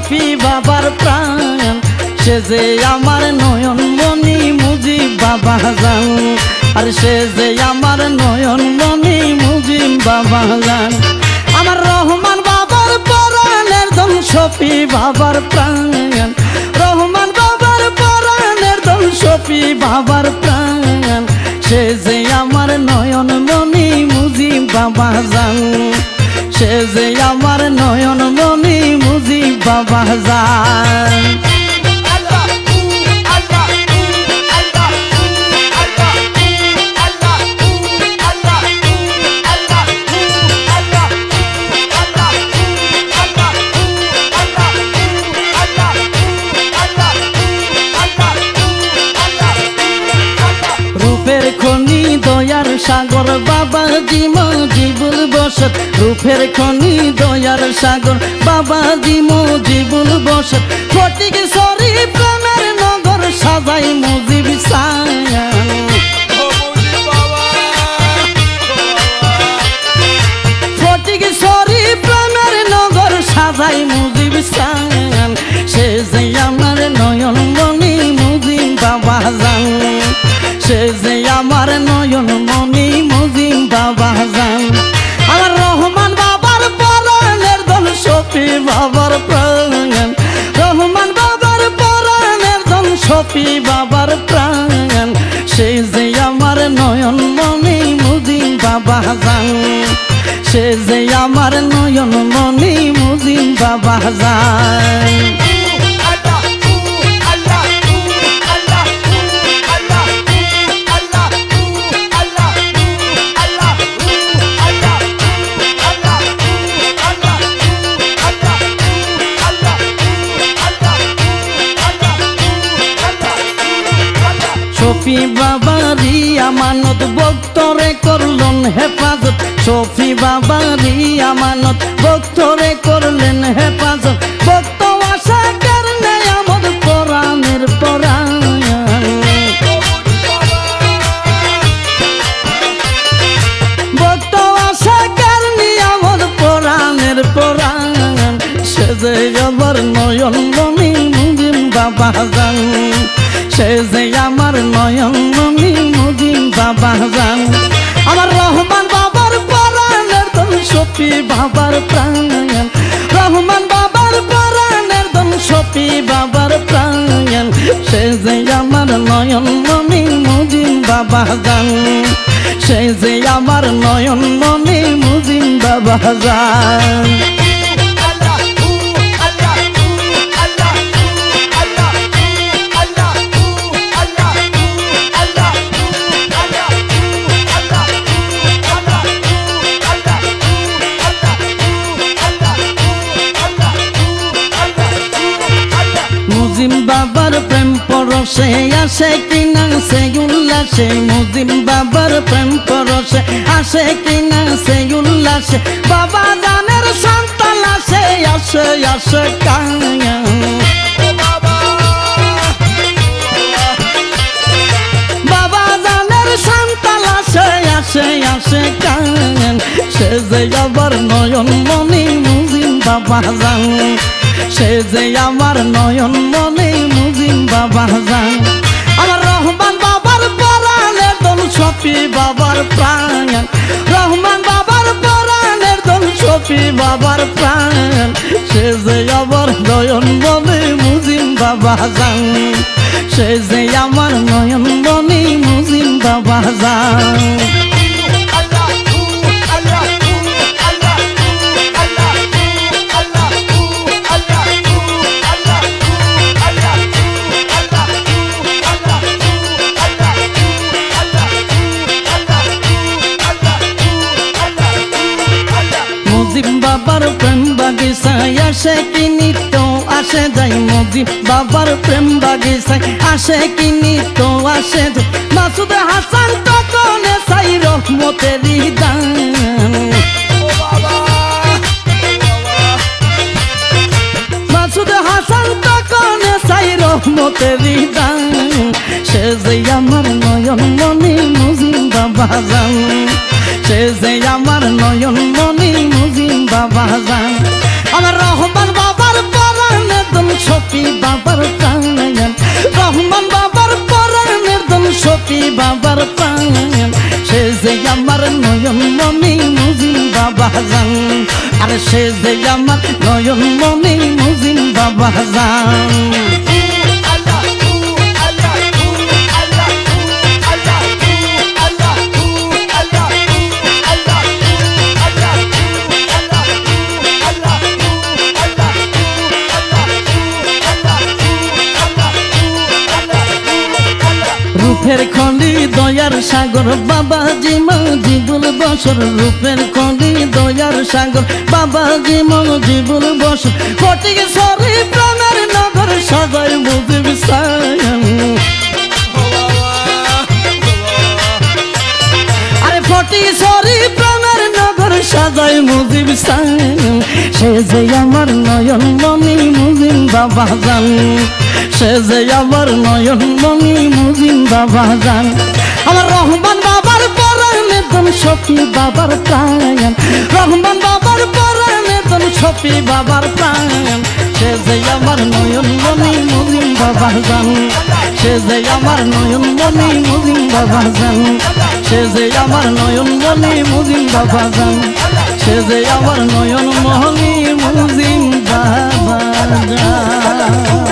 শফি বাবার প্রাণ সে যে আমার নয়ন মনি মুজিব বাবা জান আর সে যে আমার নয়ন মনি মুজিব বাবা জান আমার রহমান বাবার পরাণের ধন শফি বাবার প্রাণ রহমান বাবার পরাণের ধন শফি বাবার প্রাণ সে যে আমার নয়ন মনি মুজিব বাবা জান সে যে আমার নয়ন মনি মুজিব বাবা জান রূপের খনি দয়ার সাগর বাবাজি মজিবুল বসত রূপের খনি দয়ার সাগর বাবাজি মজিবুল বসত ফটিক সরি প্রেমের নগর সাজাই মুজিব সায়ান ফটিক সরি প্রেমের নগর সাজাই মুজিব সায়ান সে যে আমার নয়ন মনি মুজিব বাবা জান সে যে আমার নয়ন মনি মুজিব বাবা জান আমার রহমান বাবার পরাণের ধন শফি বাবার প্রাণ রহমান বাবার পরাণের ধন শফি বাবার প্রাণ সে যে আমার নয়ন মনি মুজিব বাবা জান সে যে আমার নয়ন মনি মুজিব বাবা জান শফি বাবারি আমানত ভক্তরে করলেন হেফাজত শফি বাবারি আমানত ভক্তরে করলেন হেফাজত ভক্ত আশা কারণে আমদ পরাণের পরাণ ভক্ত আশা কারণে আমদ পরাণের পরাণ সে যে আমার নয়ন মনি মুজিব বাবা জান সে যে আমার নয়ন মনি মুজিব বাবা জান আমার রহমান বাবার পরাণের ধন শফি বাবার প্রাণ রহমান বাবার পরাণের ধন শফি বাবার প্রাণ সে যে আমার নয়ন মনি মুজিব বাবা জান সে যে আমার নয়ন মনি মুজিব বাবা জান মুজিব বাবার প্রেম পরশে আসে কিনা সে উল্লাসে মুজিব বাবার প্রেম পরশে আসে কিনা সে উল্লাসে বাবা জানের সন্তান আসে আসে আসে কায়া বাবা জানের সন্তান আসে আসে আসে কায়া সে যে আবার নয়ন মনি মুজিব বাবা জান সে যে আমার নয়ন মনি মুজিব বাবা জান আমার রহমান বাবার পরাণের ধন শফি বাবার প্রাণ রহমান বাবার পরাণের ধন শফি বাবার প্রাণ সে যে আমার নয়ন মনি মুজিব বাবা জান সে যে আমার নয়ন মনি মুজিব বাবা জান মুজিব বাবার প্রেম বাগিচায় আসে কি নিত্য আসে যাই মুজিব বাবার প্রেম বাগিচায় আসে কি নিত্য আসে যাই মাসুদ হাসান তকনে চাই রহমতের দান মাসুদ হাসান তকনে চাই রহমতের দান সে যে আমার নয়ন মনি মুজিব বাবা জান সে যে আমার নয়ন মনি মুজিব বাবা জান আমার রহমান বাবার পরাণে সে যে আমার নয়ন মনি মুজিম বাবা জান রূপের খনি দয়ার সাগর বাবাজি মজিবুল বসর রূপের খনি দয়ার সাগর বাবাজি মজিবুল বসর ফটিক সরি প্রাণের নগর সাজায় মুজিব সায়ান আরে ফটিক সরি প্রাণের নগর সাজায় মুজিব সায়ান সে যে আমার নয়ন মনি মুজিব বাবা জান সে যে আমার নয়ন মনি মুজিব বাবা জান আমার রহমান বাবার পরাণে দন শফি বাবার প্রাণ রহমান বাবার পরাণে দন শফি বাবার প্রাণ সে যে আমার নয়ন মনি মুজিব বাবা জান সে যে আমার নয়ন মনি মুজিব বাবা জান সে যে আমার নয়ন মনি মুজিব বাবা জান সে যে আমার নয়ন মনি মুজিব বাবা জান